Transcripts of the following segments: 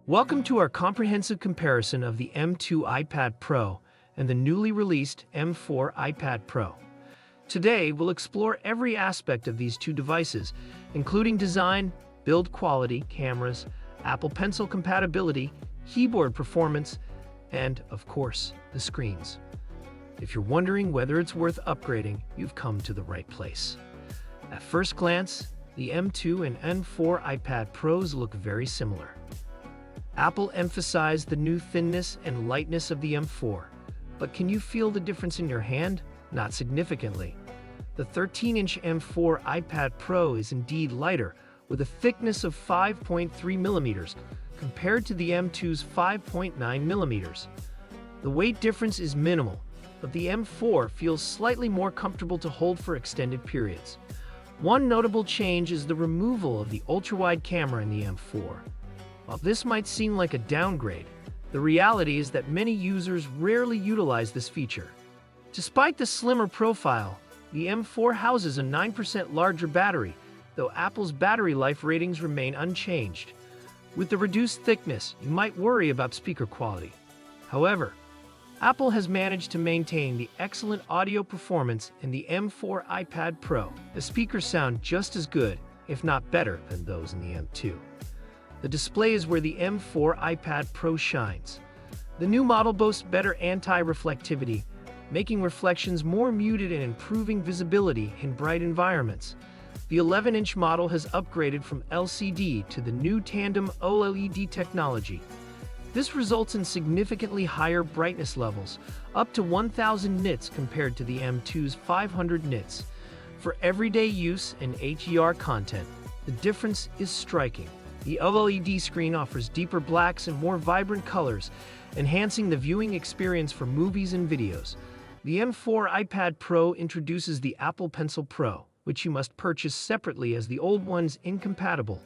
Welcome to our comprehensive comparison of the M2 iPad Pro and the newly released M4 iPad Pro. Today, we'll explore every aspect of these two devices, including design, build quality, cameras, Apple Pencil compatibility, keyboard performance, and, of course, the screens. If you're wondering whether it's worth upgrading, you've come to the right place. At first glance, the M2 and M4 iPad Pros look very similar. Apple emphasized the new thinness and lightness of the M4, but can you feel the difference in your hand? Not significantly. The 13-inch M4 iPad Pro is indeed lighter, with a thickness of 5.3 millimeters, compared to the M2's 5.9 millimeters. The weight difference is minimal, but the M4 feels slightly more comfortable to hold for extended periods. One notable change is the removal of the ultrawide camera in the M4. While this might seem like a downgrade, the reality is that many users rarely utilize this feature. Despite the slimmer profile, the M4 houses a 9% larger battery, though Apple's battery life ratings remain unchanged. With the reduced thickness, you might worry about speaker quality. However, Apple has managed to maintain the excellent audio performance in the M4 iPad Pro. The speakers sound just as good, if not better, than those in the M2. The display is where the M4 iPad Pro shines. The new model boasts better anti-reflectivity, making reflections more muted and improving visibility in bright environments. The 11-inch model has upgraded from LCD to the new tandem OLED technology. This results in significantly higher brightness levels, up to 1000 nits compared to the M2's 500 nits. For everyday use and HDR content, the difference is striking. The OLED screen offers deeper blacks and more vibrant colors, enhancing the viewing experience for movies and videos. The M4 iPad Pro introduces the Apple Pencil Pro, which you must purchase separately as the old one's incompatible,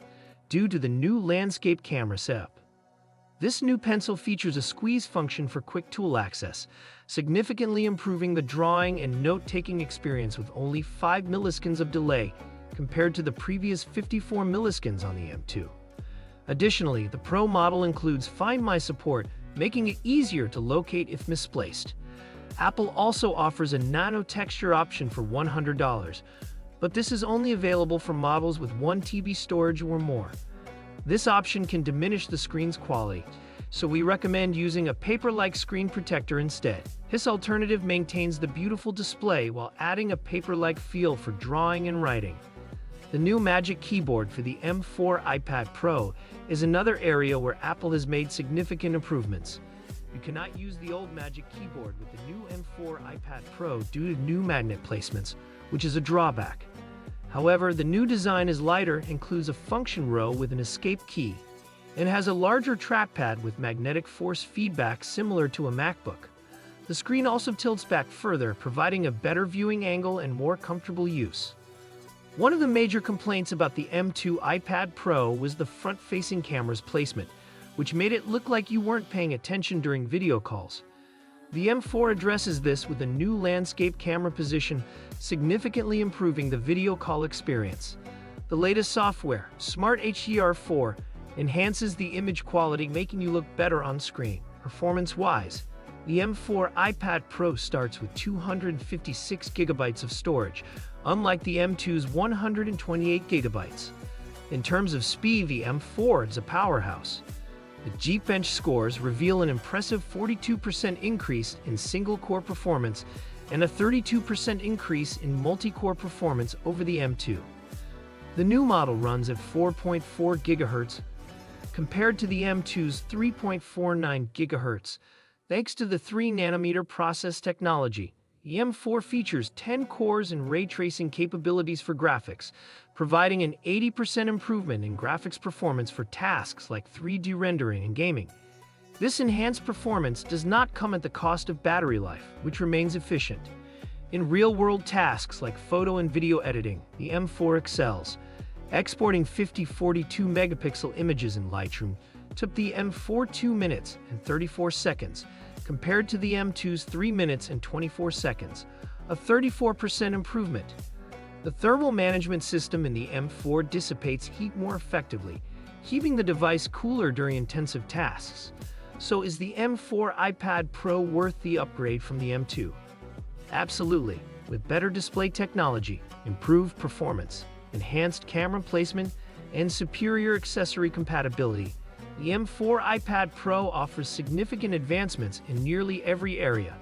due to the new landscape camera setup. This new pencil features a squeeze function for quick tool access, significantly improving the drawing and note-taking experience with only 5 milliseconds of delay compared to the previous 54 milliseconds on the M2. Additionally, the Pro model includes Find My support, making it easier to locate if misplaced. Apple also offers a nano texture option for $100, but this is only available for models with 1 TB storage or more. This option can diminish the screen's quality, so we recommend using a paper-like screen protector instead. This alternative maintains the beautiful display while adding a paper-like feel for drawing and writing. The new Magic Keyboard for the M4 iPad Pro is another area where Apple has made significant improvements. You cannot use the old Magic Keyboard with the new M4 iPad Pro due to new magnet placements, which is a drawback. However, the new design is lighter, includes a function row with an escape key, and has a larger trackpad with magnetic force feedback similar to a MacBook. The screen also tilts back further, providing a better viewing angle and more comfortable use. One of the major complaints about the M2 iPad Pro was the front-facing camera's placement, which made it look like you weren't paying attention during video calls. The M4 addresses this with a new landscape camera position, significantly improving the video call experience. The latest software, Smart HDR4, enhances the image quality, making you look better on screen. Performance-wise, the M4 iPad Pro starts with 256 gigabytes of storage, unlike the M2's 128 gigabytes. In terms of speed, the M4 is a powerhouse. The Geekbench scores reveal an impressive 42% increase in single-core performance and a 32% increase in multi-core performance over the M2. The new model runs at 4.4 GHz compared to the M2's 3.49 GHz. Thanks to the 3nm process technology, the M4 features 10 cores and ray tracing capabilities for graphics, providing an 80% improvement in graphics performance for tasks like 3D rendering and gaming. This enhanced performance does not come at the cost of battery life, which remains efficient. In real-world tasks like photo and video editing, the M4 excels. Exporting 42 megapixel images in Lightroom took the M4 2 minutes and 34 seconds, compared to the M2's 3 minutes and 24 seconds, a 34% improvement. The thermal management system in the M4 dissipates heat more effectively, keeping the device cooler during intensive tasks. So is the M4 iPad Pro worth the upgrade from the M2? Absolutely. With better display technology, improved performance, enhanced camera placement, and superior accessory compatibility, the M4 iPad Pro offers significant advancements in nearly every area.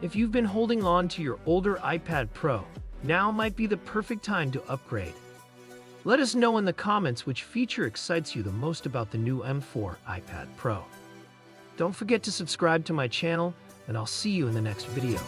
If you've been holding on to your older iPad Pro, now might be the perfect time to upgrade. Let us know in the comments which feature excites you the most about the new M4 iPad Pro. Don't forget to subscribe to my channel, and I'll see you in the next video.